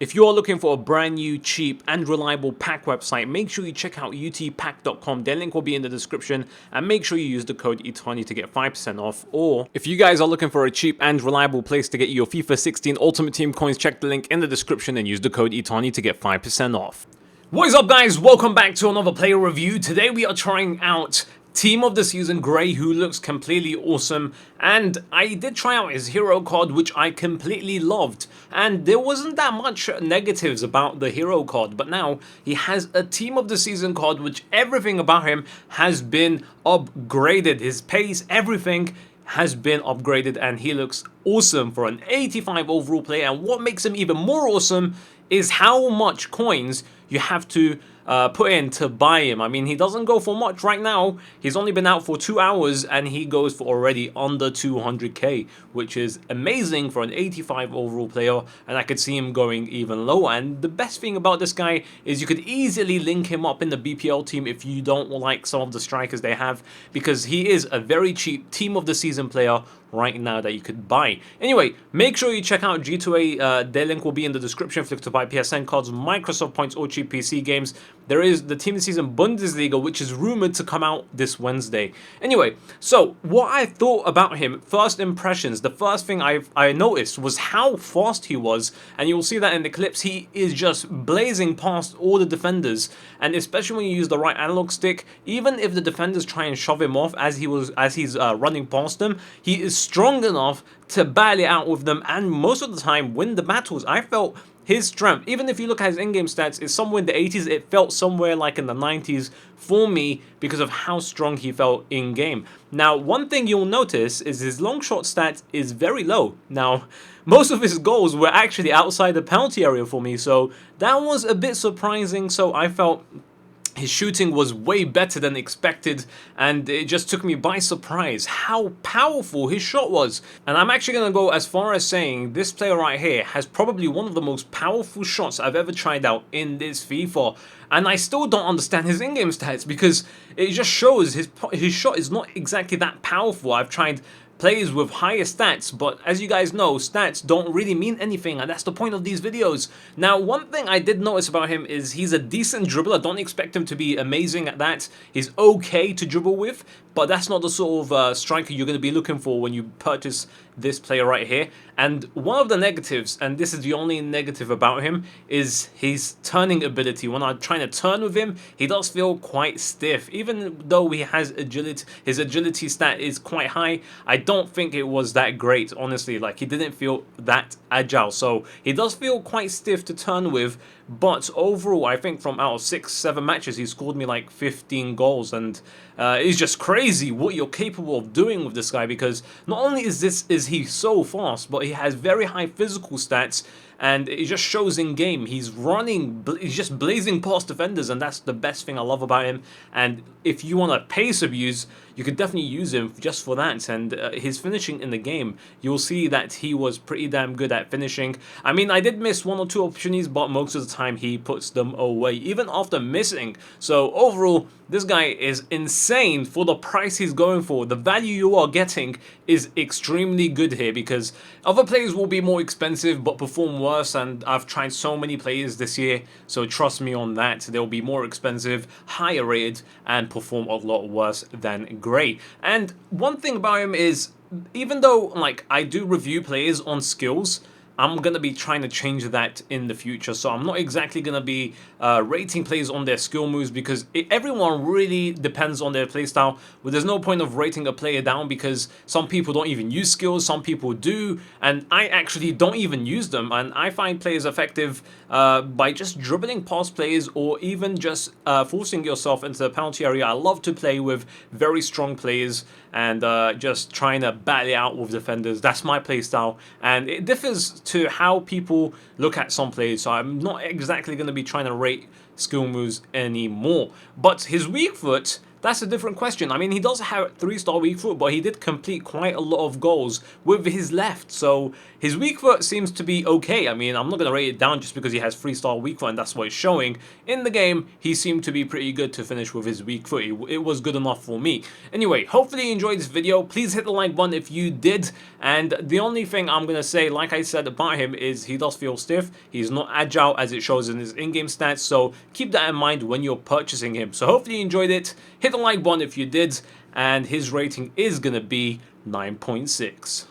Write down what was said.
If you are looking for a brand new, cheap and reliable pack website, make sure you check out utpack.com. Their link will be in the description, and make sure you use the code ITANI to get 5% off. Or if you guys are looking for a cheap and reliable place to get your FIFA 16 Ultimate Team coins, check the link in the description and use the code ITANI to get 5% off. What is up, guys? Welcome back to another player review. Today we are trying out Team of the Season Gray, who looks completely awesome, and I did try out his hero card, which I completely loved, and there wasn't that much negatives about the hero card, but now he has a Team of the Season card, which everything about him has been upgraded. His pace, everything has been upgraded, and he looks awesome for an 85 overall player. And what makes him even more awesome is how much coins you have to put in to buy him. I mean, he doesn't go for much right now. He's only been out for 2 hours and he goes for already under 200k, which is amazing for an 85 overall player, and I could see him going even lower. And the best thing about this guy is you could easily link him up in the BPL team if you don't like some of the strikers they have, because he is a very cheap Team of the Season player right now that you could buy. Anyway, make sure you check out G2A. Their link will be in the description if you look to buy PSN cards, Microsoft points, or cheap PC games. There is the Team of the Season Bundesliga, which is rumored to come out this Wednesday. Anyway, so what I thought about him, first impressions, the first thing I noticed was how fast he was, and you'll see that in the clips. He is just blazing past all the defenders, and especially when you use the right analog stick, even if the defenders try and shove him off as he's running past them, he is strong enough to battle it out with them, and most of the time win the battles. I felt his strength, even if you look at his in-game stats, is somewhere in the 80s. It felt somewhere like in the 90s for me because of how strong he felt in-game. Now, one thing you'll notice is his long shot stat is very low. Now, most of his goals were actually outside the penalty area for me, so that was a bit surprising. So I felt his shooting was way better than expected, and it just took me by surprise how powerful his shot was. And I'm actually going to go as far as saying this player right here has probably one of the most powerful shots I've ever tried out in this FIFA. And I still don't understand his in-game stats, because it just shows his shot is not exactly that powerful. I've tried players with higher stats, but as you guys know, stats don't really mean anything, and that's the point of these videos. Now, one thing I did notice about him is he's a decent dribbler. Don't expect him to be amazing at that. He's okay to dribble with, but that's not the sort of striker you're going to be looking for when you purchase this player right here. And one of the negatives, and this is the only negative about him, is his turning ability. When I'm trying to turn with him, he does feel quite stiff. Even though he has agility, his agility stat is quite high, I don't think it was that great, honestly. Like, he didn't feel that agile, so he does feel quite stiff to turn with. But overall, I think from out of 6-7 matches, he scored me like 15 goals, and it's just crazy what you're capable of doing with this guy, because not only is he so fast, but he has very high physical stats, and it just shows in game. He's running, he's just blazing past defenders, and that's the best thing I love about him. And if you want to pace abuse, you could definitely use him just for that. And his finishing in the game, you'll see that he was pretty damn good at finishing. I mean, I did miss 1 or 2 opportunities, but most of the time he puts them away, even after missing. So overall, this guy is insane for the price he's going for. The value you are getting is extremely good here, because other players will be more expensive but perform worse, and I've tried so many players this year, so trust me on that. They'll be more expensive, higher rated, and perform a lot worse than Gray. And one thing about him is, even though like I do review players on skills, I'm going to be trying to change that in the future. So I'm not exactly going to be rating players on their skill moves, because everyone really depends on their playstyle. But there's no point of rating a player down, because some people don't even use skills, some people do, and I actually don't even use them. And I find players effective by just dribbling past players, or even just forcing yourself into the penalty area. I love to play with very strong players and just trying to battle it out with defenders. That's my playstyle, and it differs to how people look at some players, so I'm not exactly going to be trying to rate skill moves anymore. But his weak foot that's a different question. I mean, he does have 3-star weak foot, but he did complete quite a lot of goals with his left, so his weak foot seems to be okay. I mean, I'm not going to rate it down just because he has 3-star weak foot and that's what it's showing. In the game, he seemed to be pretty good to finish with his weak foot. It was good enough for me. Anyway, hopefully you enjoyed this video. Please hit the like button if you did, and the only thing I'm going to say, like I said about him, is he does feel stiff. He's not agile as it shows in his in-game stats, so keep that in mind when you're purchasing him. So hopefully you enjoyed it. Hit the like button if you did, and his rating is going to be 9.6.